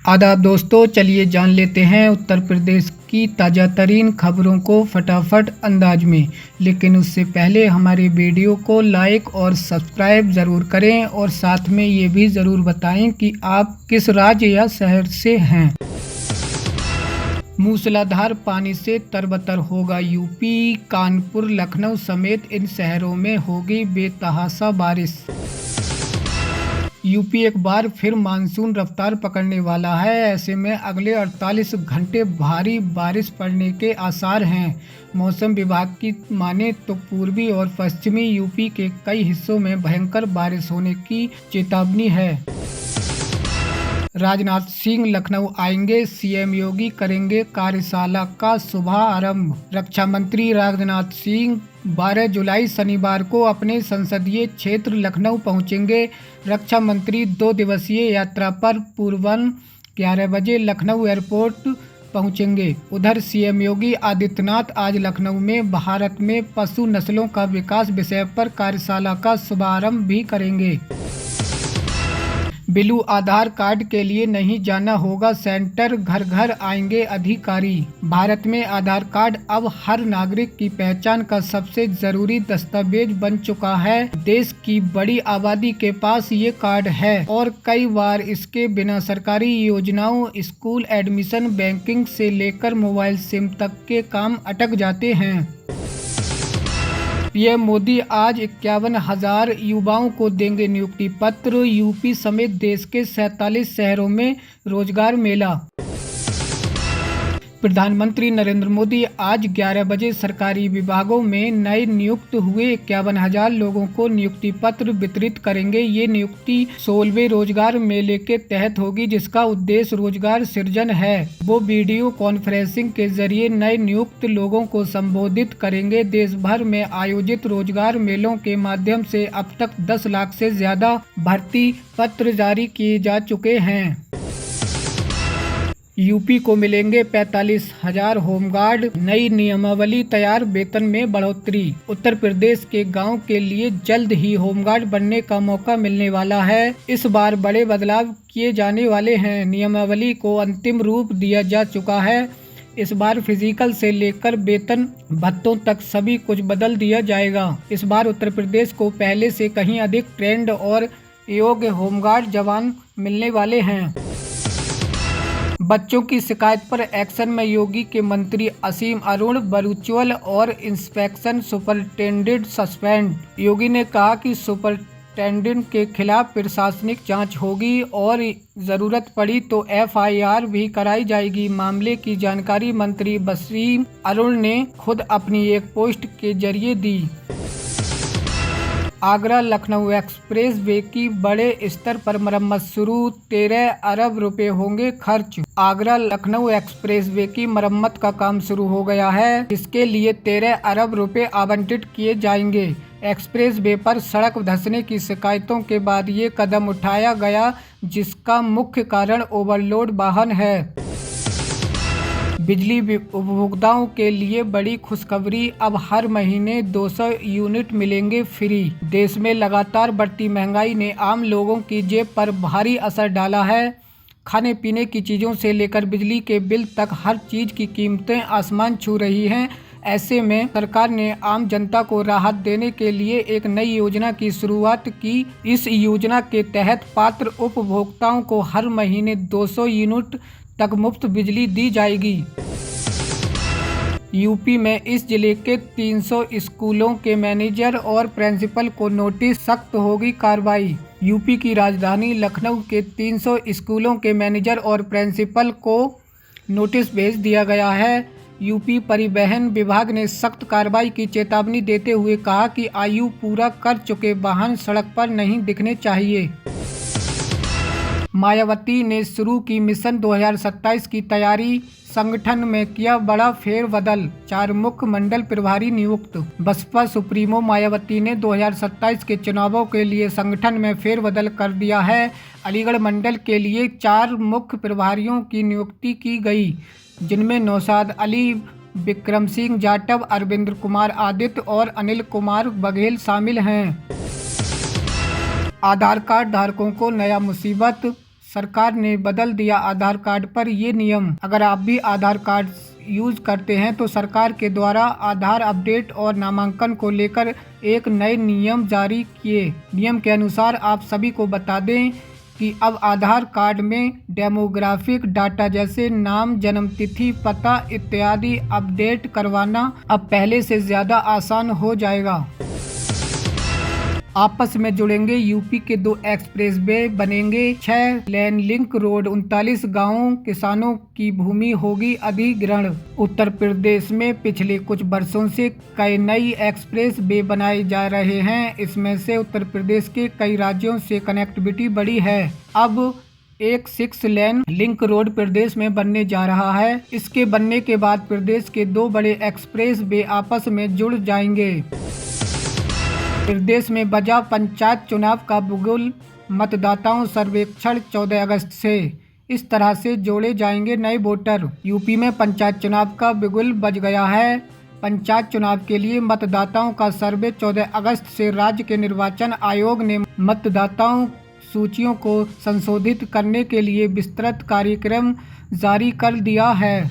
आदाब दोस्तों, चलिए जान लेते हैं उत्तर प्रदेश की ताज़ा तरीन खबरों को फटाफट अंदाज में। लेकिन उससे पहले हमारे वीडियो को लाइक और सब्सक्राइब ज़रूर करें और साथ में ये भी ज़रूर बताएं कि आप किस राज्य या शहर से हैं। मूसलाधार पानी से तरबतर होगा यूपी। कानपुर, लखनऊ समेत इन शहरों में होगी बेतहाशा बारिश। यूपी एक बार फिर मानसून रफ्तार पकड़ने वाला है। ऐसे में अगले 48 घंटे भारी बारिश पड़ने के आसार हैं। मौसम विभाग की माने तो पूर्वी और पश्चिमी यूपी के कई हिस्सों में भयंकर बारिश होने की चेतावनी है। राजनाथ सिंह लखनऊ आएंगे, सीएम योगी करेंगे कार्यशाला का शुभारंभ। रक्षा मंत्री राजनाथ सिंह 12 जुलाई शनिवार को अपने संसदीय क्षेत्र लखनऊ पहुंचेंगे। रक्षा मंत्री 2 दिवसीय यात्रा पर पूर्वाह्न 11 बजे लखनऊ एयरपोर्ट पहुंचेंगे। उधर सीएम योगी आदित्यनाथ आज लखनऊ में भारत में पशु नस्लों का विकास विषय पर कार्यशाला का शुभारंभ भी करेंगे। बिलू आधार कार्ड के लिए नहीं जाना होगा सेंटर, घर घर आएंगे अधिकारी। भारत में आधार कार्ड अब हर नागरिक की पहचान का सबसे जरूरी दस्तावेज बन चुका है। देश की बड़ी आबादी के पास ये कार्ड है और कई बार इसके बिना सरकारी योजनाओं, स्कूल एडमिशन, बैंकिंग से लेकर मोबाइल सिम तक के काम अटक जाते हैं। पीएम मोदी आज 51,000 युवाओं को देंगे नियुक्ति पत्र। यूपी समेत देश के 47 शहरों में रोजगार मेला। प्रधानमंत्री नरेंद्र मोदी आज 11 बजे सरकारी विभागों में नए नियुक्त हुए 51,000 लोगों को नियुक्ति पत्र वितरित करेंगे। ये नियुक्ति 16वें रोजगार मेले के तहत होगी, जिसका उद्देश्य रोजगार सृजन है। वो वीडियो कॉन्फ्रेंसिंग के जरिए नए नियुक्त लोगों को संबोधित करेंगे। देश भर में आयोजित रोजगार मेलों के माध्यम से अब तक 10 लाख से ज्यादा भर्ती पत्र जारी किए जा चुके हैं। यूपी को मिलेंगे 45,000 होमगार्ड। नई नियमावली तैयार, वेतन में बढ़ोतरी। उत्तर प्रदेश के गांव के लिए जल्द ही होमगार्ड बनने का मौका मिलने वाला है। इस बार बड़े बदलाव किए जाने वाले हैं। नियमावली को अंतिम रूप दिया जा चुका है। इस बार फिजिकल से लेकर वेतन भत्तों तक सभी कुछ बदल दिया जाएगा। इस बार उत्तर प्रदेश को पहले से कहीं अधिक ट्रेंड और योग्य होमगार्ड जवान मिलने वाले हैं। बच्चों की शिकायत पर एक्शन में योगी के मंत्री असीम अरुण बरूचवल और इंस्पेक्शन सुपरिटेंडेंट सस्पेंड। योगी ने कहा कि सुपरिटेंडेंट के खिलाफ प्रशासनिक जांच होगी और जरूरत पड़ी तो एफआईआर भी कराई जाएगी। मामले की जानकारी मंत्री असीम अरुण ने खुद अपनी एक पोस्ट के जरिए दी। आगरा लखनऊ एक्सप्रेस वे की बड़े स्तर पर मरम्मत शुरू, 13 अरब रुपए होंगे खर्च। आगरा लखनऊ एक्सप्रेस वे की मरम्मत का काम शुरू हो गया है, जिसके लिए 13 अरब रुपए आवंटित किए जाएंगे। एक्सप्रेस वे पर सड़क धंसने की शिकायतों के बाद ये कदम उठाया गया, जिसका मुख्य कारण ओवरलोड वाहन है। बिजली उपभोक्ताओं के लिए बड़ी खुशखबरी, अब हर महीने 200 यूनिट मिलेंगे फ्री। देश में लगातार बढ़ती महंगाई ने आम लोगों की जेब पर भारी असर डाला है। खाने पीने की चीज़ों से लेकर बिजली के बिल तक हर चीज़ की कीमतें आसमान छू रही हैं। ऐसे में सरकार ने आम जनता को राहत देने के लिए एक नई योजना की शुरुआत की। इस योजना के तहत पात्र उपभोक्ताओं को हर महीने 200 यूनिट तक मुफ्त बिजली दी जाएगी। यूपी में इस जिले के 300 स्कूलों के मैनेजर और प्रिंसिपल को नोटिस, सख्त होगी कार्रवाई। यूपी की राजधानी लखनऊ के 300 स्कूलों के मैनेजर और प्रिंसिपल को नोटिस भेज दिया गया है। यूपी परिवहन विभाग ने सख्त कार्रवाई की चेतावनी देते हुए कहा कि आयु पूरा कर चुके वाहन सड़क पर नहीं दिखने चाहिए। मायावती ने शुरू की मिशन 2027 की तैयारी, संगठन में किया बड़ा फेरबदल, 4 मुख्य मंडल प्रभारी नियुक्त। बसपा सुप्रीमो मायावती ने 2027 के चुनावों के लिए संगठन में फेरबदल कर दिया है। अलीगढ़ मंडल के लिए 4 मुख्य प्रभारियों की नियुक्ति की गई, जिनमें नौशाद अली, विक्रम सिंह जाटव, अरविंद कुमार आदित्य और अनिल कुमार बघेल शामिल हैं। आधार कार्ड धारकों को नया मुसीबत, सरकार ने बदल दिया आधार कार्ड पर ये नियम। अगर आप भी आधार कार्ड यूज करते हैं तो सरकार के द्वारा आधार अपडेट और नामांकन को लेकर एक नए नियम जारी किए। नियम के अनुसार आप सभी को बता दें कि अब आधार कार्ड में डेमोग्राफिक डाटा जैसे नाम, जन्मतिथि, पता इत्यादि अपडेट करवाना अब पहले से ज़्यादा आसान हो जाएगा। आपस में जुड़ेंगे यूपी के 2 एक्सप्रेस वे, बनेंगे 6 लेन लिंक रोड, 39 गांवों किसानों की भूमि होगी अधिग्रहण। उत्तर प्रदेश में पिछले कुछ वर्षों से कई नई एक्सप्रेस वे बनाए जा रहे हैं। इसमें से उत्तर प्रदेश के कई राज्यों से कनेक्टिविटी बढ़ी है। अब एक 6 लेन लिंक रोड प्रदेश में बनने जा रहा है। इसके बनने के बाद प्रदेश के 2 बड़े एक्सप्रेस वे आपस में जुड़ जाएंगे। प्रदेश में बजा पंचायत चुनाव का बिगुल, मतदाताओं सर्वेक्षण 14 अगस्त से। इस तरह से जोड़े जाएंगे नए वोटर। यूपी में पंचायत चुनाव का बिगुल बज गया है। पंचायत चुनाव के लिए मतदाताओं का सर्वे 14 अगस्त से राज्य के निर्वाचन आयोग ने मतदाताओं सूचियों को संशोधित करने के लिए विस्तृत कार्यक्रम जारी कर दिया है।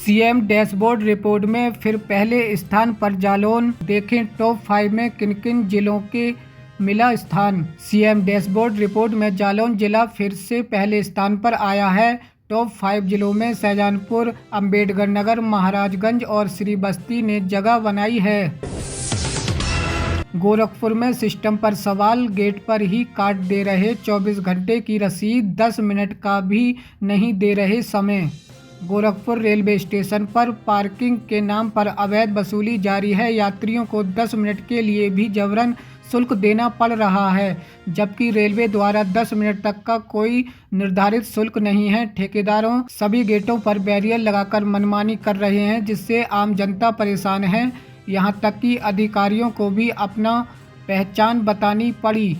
सीएम डैशबोर्ड रिपोर्ट में फिर पहले स्थान पर जालौन। देखें टॉप 5 में किन किन जिलों के मिला स्थान। सीएम डैशबोर्ड रिपोर्ट में जालौन जिला फिर से पहले स्थान पर आया है। टॉप 5 जिलों में शाहजहांपुर, अंबेडकर नगर, महाराजगंज और श्रीबस्ती ने जगह बनाई है। गोरखपुर में सिस्टम पर सवाल, गेट पर ही काट दे रहे 24 घंटे की रसीद, 10 मिनट का भी नहीं दे रहे समय। गोरखपुर रेलवे स्टेशन पर पार्किंग के नाम पर अवैध वसूली जारी है। यात्रियों को 10 मिनट के लिए भी जबरन शुल्क देना पड़ रहा है, जबकि रेलवे द्वारा 10 मिनट तक का कोई निर्धारित शुल्क नहीं है। ठेकेदारों सभी गेटों पर बैरियर लगाकर मनमानी कर रहे हैं, जिससे आम जनता परेशान है। यहां तक कि अधिकारियों को भी अपना पहचान बतानी पड़ी।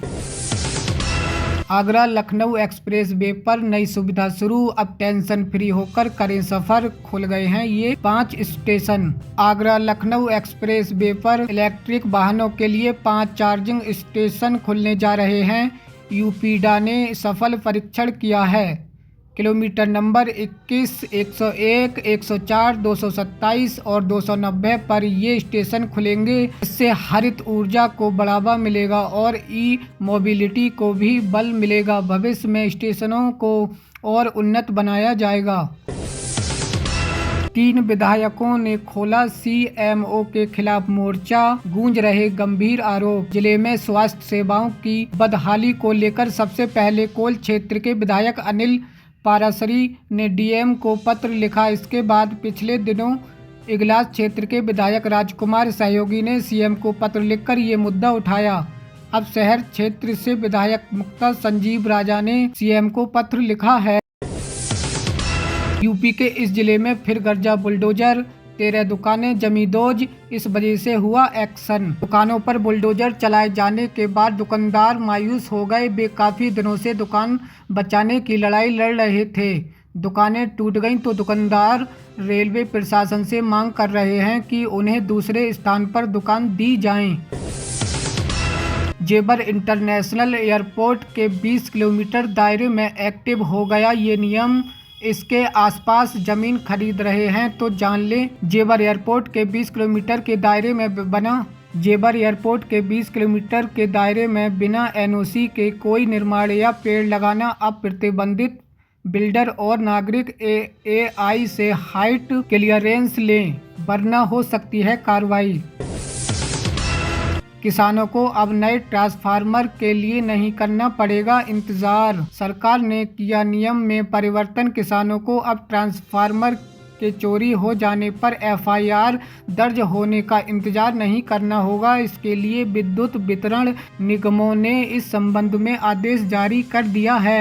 आगरा लखनऊ एक्सप्रेस वे पर नई सुविधा शुरू, अब टेंशन फ्री होकर करें सफर। खुल गए हैं ये 5 station. Agra Lucknow express way पर इलेक्ट्रिक वाहनों के लिए 5 चार्जिंग स्टेशन खुलने जा रहे हैं। यूपीडा ने सफल परीक्षण किया है। किलोमीटर नंबर 21, 101, 104, 227 और 290 पर ये स्टेशन खुलेंगे। इससे हरित ऊर्जा को बढ़ावा मिलेगा और ई मोबिलिटी को भी बल मिलेगा। भविष्य में स्टेशनों को और उन्नत बनाया जाएगा। 3 विधायकों ने खोला सीएमओ के खिलाफ मोर्चा, गूंज रहे गंभीर आरोप। जिले में स्वास्थ्य सेवाओं की बदहाली को लेकर सबसे पहले कोल क्षेत्र के विधायक अनिल पाराशरी ने डीएम को पत्र लिखा। इसके बाद पिछले दिनों इगलास क्षेत्र के विधायक राजकुमार सहयोगी ने सीएम को पत्र लिखकर ये मुद्दा उठाया। अब शहर क्षेत्र से विधायक मुक्ता संजीव राजा ने सीएम को पत्र लिखा है। यूपी के इस जिले में फिर गरजा बुलडोजर, 13 दुकानें जमींदोज, इस वजह से हुआ एक्शन। दुकानों पर बुलडोजर चलाए जाने के बाद दुकानदार मायूस हो गए। वे काफी दिनों से दुकान बचाने की लड़ाई लड़ रहे थे। दुकानें टूट गईं तो दुकानदार रेलवे प्रशासन से मांग कर रहे हैं कि उन्हें दूसरे स्थान पर दुकान दी जाए। जेवर इंटरनेशनल एयरपोर्ट के 20 किलोमीटर दायरे में एक्टिव हो गया ये नियम। इसके आसपास जमीन खरीद रहे हैं तो जान लें। जेवर एयरपोर्ट के 20 किलोमीटर के दायरे में बना जेवर एयरपोर्ट के 20 किलोमीटर के दायरे में बिना एनओसी के कोई निर्माण या पेड़ लगाना अब प्रतिबंधित। बिल्डर और नागरिक एएआई से हाइट क्लियरेंस लें, वरना हो सकती है कार्रवाई। किसानों को अब नए ट्रांसफार्मर के लिए नहीं करना पड़ेगा इंतजार। सरकार ने किया नियम में परिवर्तन। किसानों को अब ट्रांसफार्मर के चोरी हो जाने पर एफआईआर दर्ज होने का इंतजार नहीं करना होगा। इसके लिए विद्युत वितरण निगमों ने इस संबंध में आदेश जारी कर दिया है।